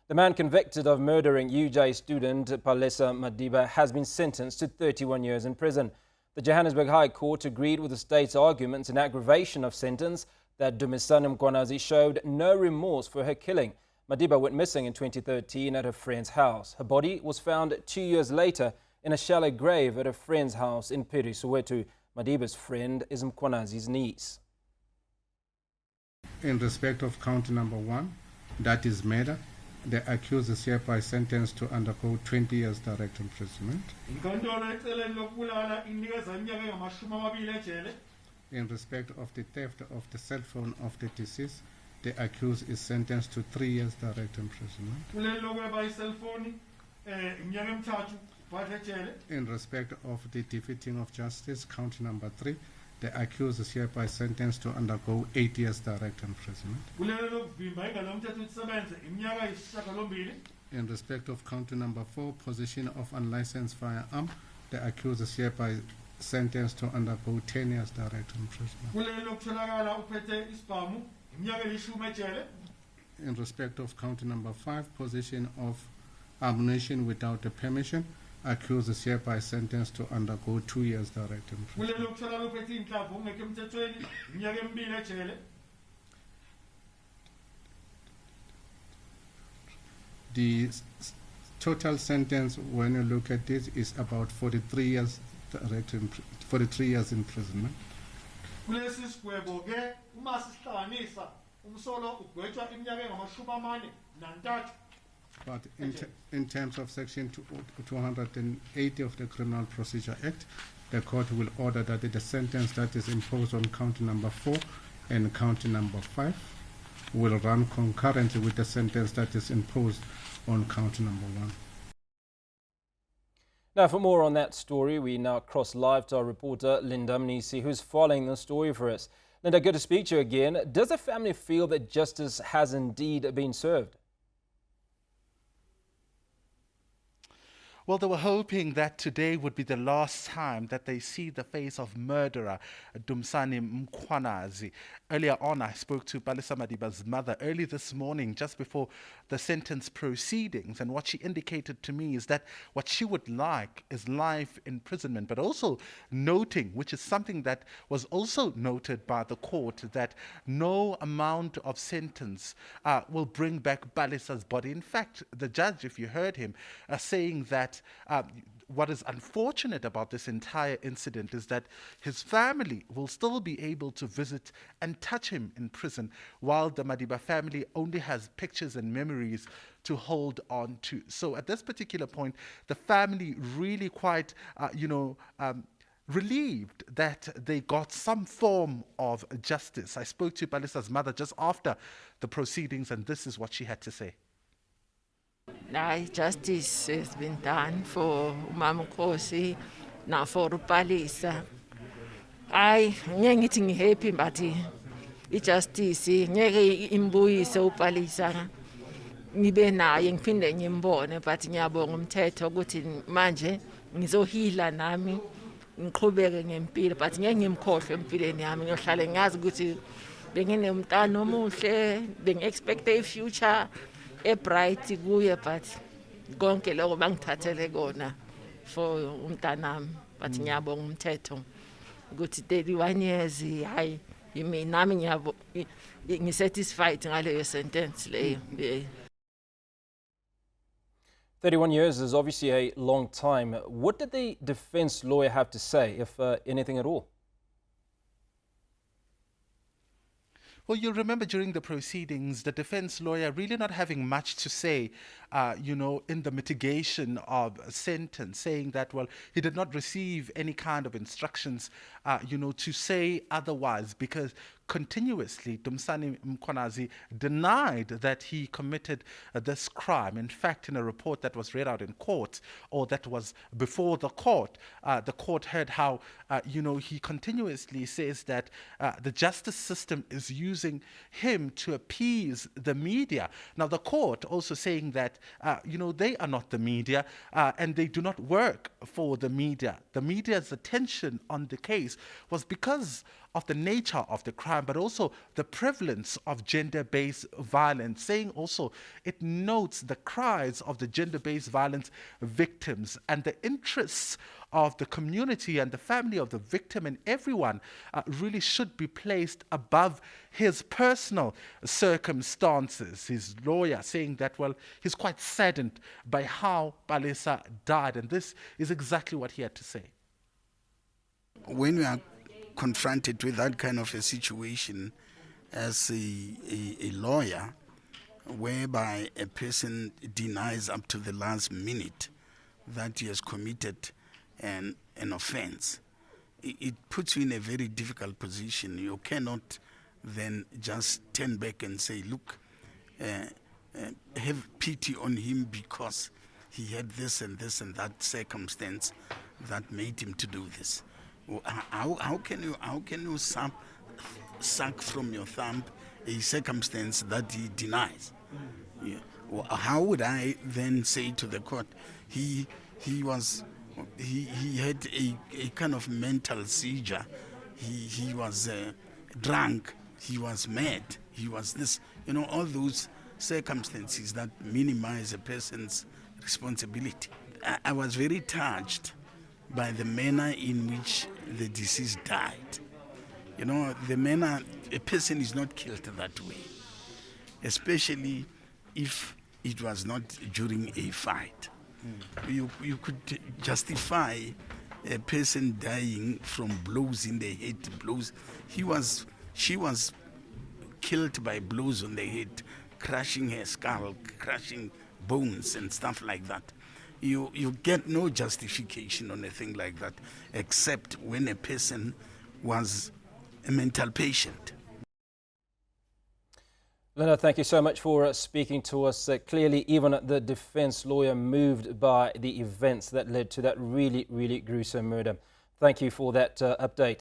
The man convicted of murdering UJ student Palesa Madiba has been sentenced to 31 years in prison. The Johannesburg High Court agreed with the state's arguments in aggravation of sentence that Dumsani Mkhwanazi showed no remorse for her killing. Madiba went missing in 2013 at her friend's house. Her body was found 2 years later in a shallow grave at a friend's house in Piri, Soweto. Madiba's friend is Mkhwanazi's niece. In respect of count number 1, that is murder, the accused is hereby sentenced to undergo 20 years direct imprisonment. In respect of the theft of the cell phone of the deceased, the accused is sentenced to 3 years direct imprisonment. In respect of the defeating of justice, count number 3, the accused is hereby sentenced to undergo 8 years direct imprisonment. In respect of count number 4, possession of unlicensed firearm, the accused is hereby sentenced to undergo 10 years direct imprisonment. In respect of count number 5, possession of ammunition without the permission, accused is hereby sentenced to undergo 2 years direct imprisonment. The total sentence, when you look at this, is about 43 years direct 43 years imprisonment. But in terms of Section 280 of the Criminal Procedure Act, the court will order that the sentence that is imposed on count number 4 and count number 5 will run concurrently with the sentence that is imposed on count number 1. Now, for more on that story, we now cross live to our reporter, Mnisi, who's following the story for us. Linda, good to speak to you again. Does the family feel that justice has indeed been served? Well, they were hoping that today would be the last time that they see the face of murderer Dumsani Mkhwanazi. Earlier on, I spoke to Palesa Madiba's mother early this morning, just before the sentence proceedings, and what she indicated to me is that what she would like is life imprisonment, but also noting, which is something that was also noted by the court, that no amount of sentence will bring back Palesa's body. In fact, the judge, if you heard him, saying that what is unfortunate about this entire incident is that his family will still be able to visit and touch him in prison, while the Madiba family only has pictures and memories to hold on to. So at this particular point, the family really quite, relieved that they got some form of justice. I spoke to Palesa's mother just after the proceedings, and this is what she had to say. Justice has been done for Mama Kosi, now for Palesa. I am happy, but justice ngeke imbuyise uPalesa ngibe naye ngiphinde ngimbone, but ngiyabonga umthetho ukuthi manje ngizohila nami ngiqhubeke ngempilo, but ngeke ngimkhohle empilweni yami, ngiyohlala ngazi ukuthi benginemntana omuhle, bengi-expect a future bright kuye, but konke lokho bangithathele kona for umntanami, but ngiyabonga umthetho ukuthi 31 years hayi yimi nami ngisatisfied ngaleyo sentence leyo. 31 years is obviously a long time. What did the defense lawyer have to say, if anything at all? Well, you'll remember during the proceedings, the defense lawyer really not having much to say, in the mitigation of a sentence, saying that, well, he did not receive any kind of instructions, to say otherwise, because continuously Dumsani Mkhwanazi denied that he committed this crime. In fact, in a report that was read out in court, or that was before the court heard how, he continuously says that the justice system is using him to appease the media. Now, the court also saying that, they are not the media, and they do not work for the media. The media's attention on the case was because of the nature of the crime, but also the prevalence of gender-based violence, saying also it notes the cries of the gender-based violence victims and the interests of the community and the family of the victim and everyone really should be placed above his personal circumstances. His lawyer saying that, well, he's quite saddened by how Palesa died, and this is exactly what he had to say. When we are confronted with that kind of a situation as a lawyer, whereby a person denies up to the last minute that he has committed an offense, it puts you in a very difficult position. You cannot then just turn back and say, look, have pity on him because he had this and that circumstance that made him to do this. How can you suck from your thumb a circumstance that he denies? Yeah. Well, how would I then say to the court, he had a kind of mental seizure, he was drunk, he was mad, he was this, all those circumstances that minimize a person's responsibility. I was very touched by the manner in which the deceased died. The manner, a person is not killed that way, especially if it was not during a fight. You could justify a person dying from blows in the head, blows. She was killed by blows on the head, crushing her skull, crushing bones and stuff like that. You get no justification on a thing like that, except when a person was a mental patient. Leonard, thank you so much for speaking to us. Clearly, even the defense lawyer moved by the events that led to that really, really gruesome murder. Thank you for that update.